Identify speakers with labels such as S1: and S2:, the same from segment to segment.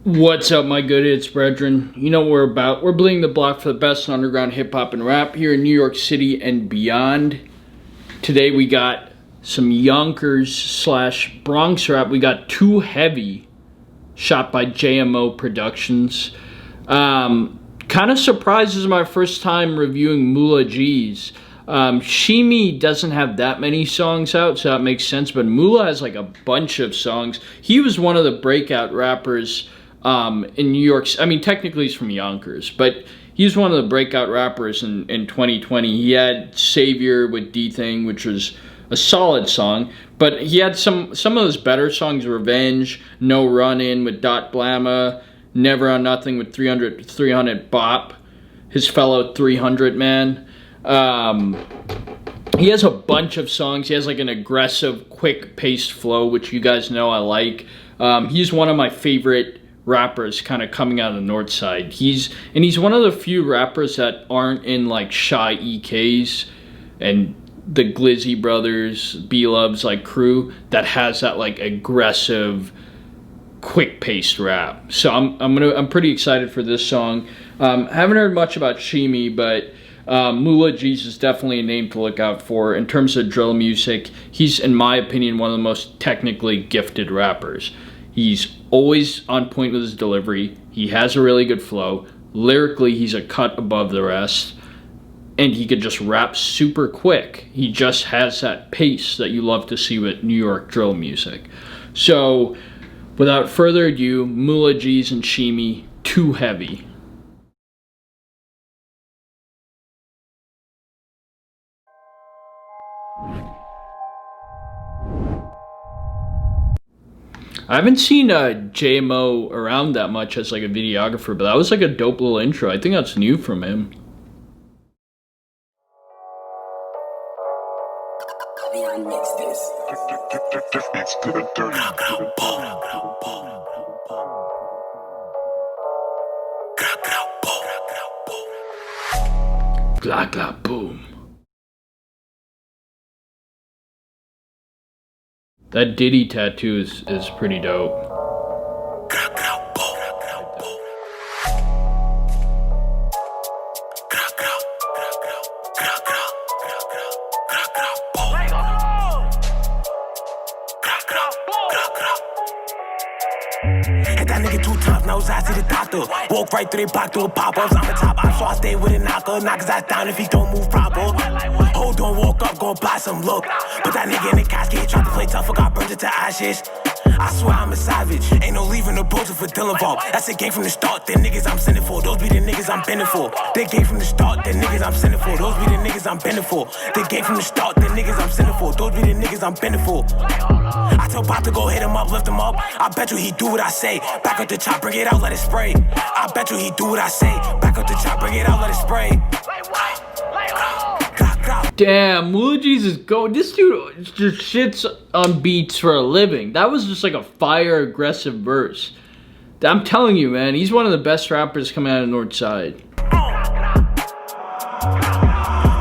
S1: What's up, my good hits brethren? You know what we're about. We're bleeding the block for the best in underground hip-hop and rap here in New York City and beyond. Today we got some Yonkers / Bronx rap. We got Too Heavy, shot by JMO Productions. Kind of surprised. This is my first time reviewing Mula Gzz. Sheemy doesn't have that many songs out, so that makes sense, but Mula has like a bunch of songs. He was one of the breakout rappers in New York. I mean, technically he's from Yonkers, but he's one of the breakout rappers in 2020. He had Savior with D-Thing, which was a solid song, but he had some of those better songs: Revenge, No Run In with Dot Blamma, Never on Nothing with 300 Bop, his fellow 300 man. He has a bunch of songs. He has like an aggressive, quick-paced flow, which you guys know I like. He's one of my favorite rappers kind of coming out of the north side. He's one of the few rappers that aren't in like Shy EKs and the Glizzy Brothers, B-Love's like crew that has that like aggressive, quick-paced rap. So I'm pretty excited for this song. Haven't heard much about Sheemy, but Mula Gzz is definitely a name to look out for. In terms of drill music, he's, in my opinion, one of the most technically gifted rappers. He's always on point with his delivery. He has a really good flow. Lyrically, he's a cut above the rest. And he could just rap super quick. He just has that pace that you love to see with New York drill music. So, without further ado, Mula Gzz and Sheemy, Too Heavy. I haven't seen JMO around that much as like a videographer, but that was like a dope little intro. I think that's new from him. Blah, blah, boom. That Diddy tattoo is pretty dope.
S2: Hit that nigga 2 times, now his ass to the doctor. Walk right through the block, through a pop-ups. I'm the top, so I stay with a knocker. Knock his ass down if he don't move proper. Hold on, walk up, gon' buy some look. Put that nigga in the casket, tried to play tough, forgot burned it to ashes. I swear I'm a savage, ain't no leaving the poster for Dylan Vault. That's the game from the start, the niggas I'm sending for. Those be the niggas I'm bending for. The game from the start, the niggas I'm sending for. Those be the niggas I'm bending for. The game from the start, the niggas I'm sending for. Those be the niggas I'm bending for. I tell Pop to go hit him up, lift him up. I bet you he do what I say. Back up the chop, bring it out, let it spray. I bet you he do what I say. Back up the chop, bring it out, let it spray.
S1: Damn, Mula Gzz is go. This dude just shits on beats for a living. That was just like a fire aggressive verse. I'm telling you, man, he's one of the best rappers coming out of the north side.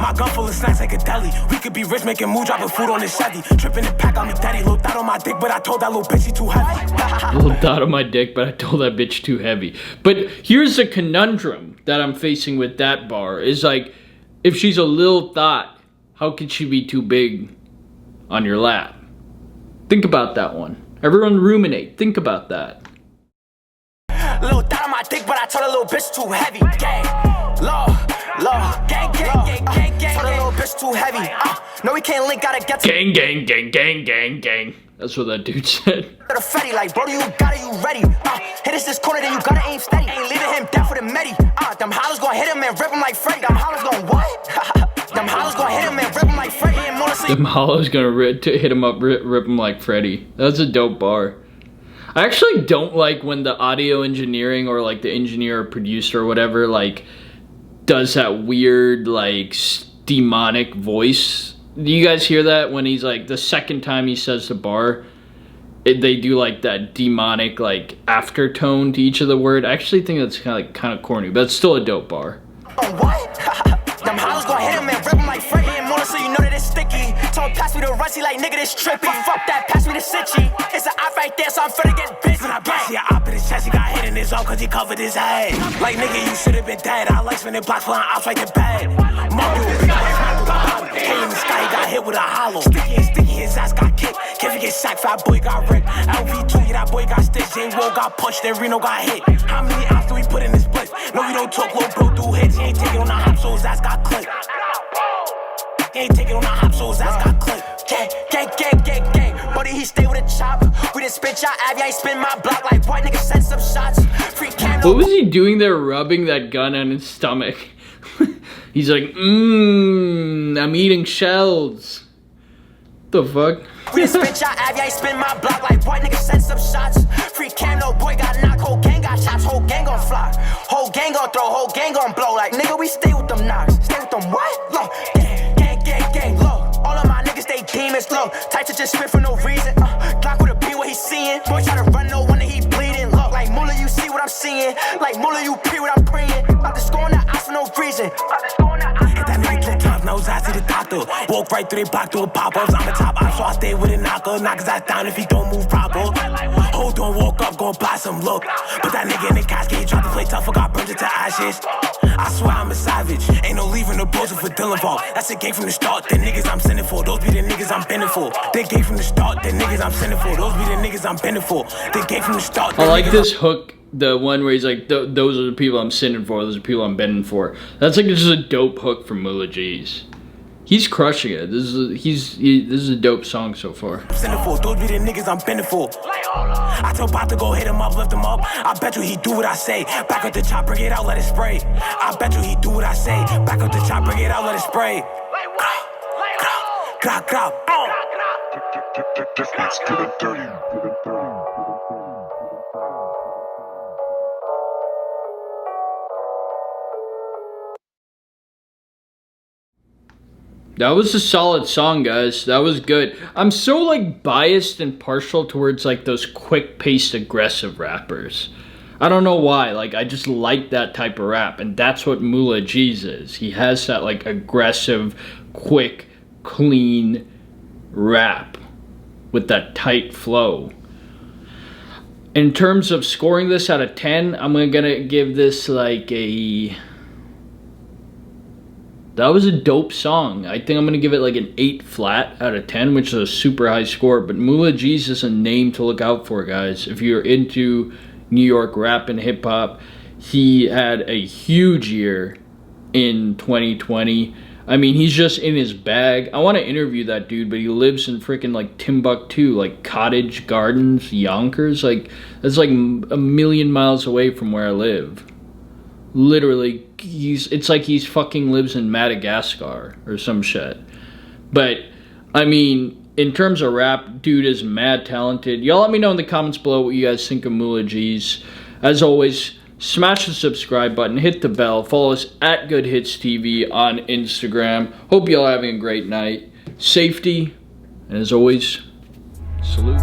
S2: My gun full of snacks like a deli. We could be rich making mood, dropping food on the Chevy. Tripping the pack on me daddy. Little dot on my dick, but I told that little bitch she too heavy.
S1: Little dot on my dick, but I told that bitch too heavy. But here's the conundrum that I'm facing with that bar. Is like, if she's a little thought, how could she be too big on your lap? Think about that one. Everyone ruminate. Think about that.
S2: Little dot on my dick, but I told a little bitch too heavy. Gang, low, gang, gang, gang, gang, gang. Told a little bitch too heavy. No, we can't link, gotta get to
S1: gang, gang, gang, gang, gang, gang. That's what that dude said.
S2: The Fetty, like, bro, you got it, you ready? Hit us this corner, then you gotta aim steady. Ain't leaving him down for the Medi. Them hollers gonna hit him and rip him like Freddy. Them hollers gonna what? Them hollows gonna hit him and rip him like Freddy.
S1: Them hollows gonna hit him up, rip him like Freddy. That's a dope bar. I actually don't like when the audio engineering or like the engineer or producer or whatever like does that weird like demonic voice. Do you guys hear that when he's like the second time he says the bar? They do like that demonic like aftertone to each of the word. I actually think that's kind of corny, but it's still a dope bar.
S2: What? Them hollows gonna hit him and rip him like Freddy. And more so you know that it's sticky. Told pass me the rusty like nigga this trippy. Fuck that, pass me the citchy. It's an right there, so I'm finna get busy. When I bust your op in his chest, he got hit in his arm cause he covered his head. Like nigga, you should've been dead. I like spinning blocks flying ops right to bed. Mom, you a bitch, came in the sky, he got hit with a hollow. Sticky and sticky, his ass got kicked. Kevin get sacked, fat boy got ripped. LV2, yeah, that boy got stitched. J. Will got punched, then Reno got hit. How many ops do we put in this blitz? No, we don't talk, little bro do hits. He ain't taking on the hop, so his ass got clipped. He ain't taking on the hop, so his ass got clipped. Gang. Buddy, he stay with a chop. We done spit your ab, yeah, he spin my block like white nigga send some shots. Free cam.
S1: What was he doing there rubbing that gun on his stomach? He's like, I'm eating shells. The fuck?
S2: We done spit your ab, yeah, he spin my block like white nigga send some shots. Free cam, no boy got knocked, whole gang got chops, whole gang gon' fly. Whole gang gon' throw, whole gang gon' blow. Like nigga, we stay with them knocks. Stay with them what? Low. Gang, low. All of my niggas, they demons low. Type to just spit for no reason. Glock with a beat, what he seeing. Boy try to run, no wonder he bleeding. Look, like Mula, you see what I'm seeing. Like Mula, you pee what I'm praying. About to score on the ice for no reason. Hit that nigga 2 times, no I see the doctor. Walk right through the block, do a pop-ups. I'm a top op, so I stay with a knocker. Knock his ass down if he don't move proper. Hold on, walk up, gon' buy some look. Put that nigga in the casket, he tried to play tough, forgot burned it to ashes. I swear I'm a savage. Ain't no leaving the bullshit for Dylan Fall. That's a game from the start, the niggas I'm sending for. Those be the niggas I'm bending for. They game from the start, the niggas I'm sending for. Those be the niggas I'm bending for. They game from the start.
S1: I like this hook, the one where he's like, those are the people I'm sending for, those are the people I'm bending for. That's like just a dope hook from Mula Gzz. He's crushing it. This is a dope song so far.
S2: Those be the niggas I'm bending for. I told Pop to go hit him up, lift him up. I bet you he do what I say. Back up the chop, bring it out, let it spray. I bet you he do what I say. Back up the chop, bring it out, let it spray. Grab.
S1: That was a solid song, guys. That was good. I'm so like biased and partial towards like those quick-paced aggressive rappers. I don't know why. Like I just like that type of rap, and that's what Mula Gzz is. He has that like aggressive, quick, clean rap with that tight flow. In terms of scoring this out of 10, I'm gonna give this like a... That was a dope song. I think I'm going to give it like an 8 flat out of 10, which is a super high score. But Mula Gzz is a name to look out for, guys. If you're into New York rap and hip-hop, he had a huge year in 2020. I mean, he's just in his bag. I want to interview that dude, but he lives in freaking like Timbuktu, like Cottage Gardens, Yonkers. Like, that's like a million miles away from where I live. Literally, it's like he's fucking lives in Madagascar or some shit. But I mean, in terms of rap, dude is mad talented. Y'all let me know in the comments below what you guys think of Mula Gzz. As always, smash the subscribe button, hit the bell, follow us at GoodhitsTV on Instagram. Hope y'all having a great night. Safety, and as always, salute.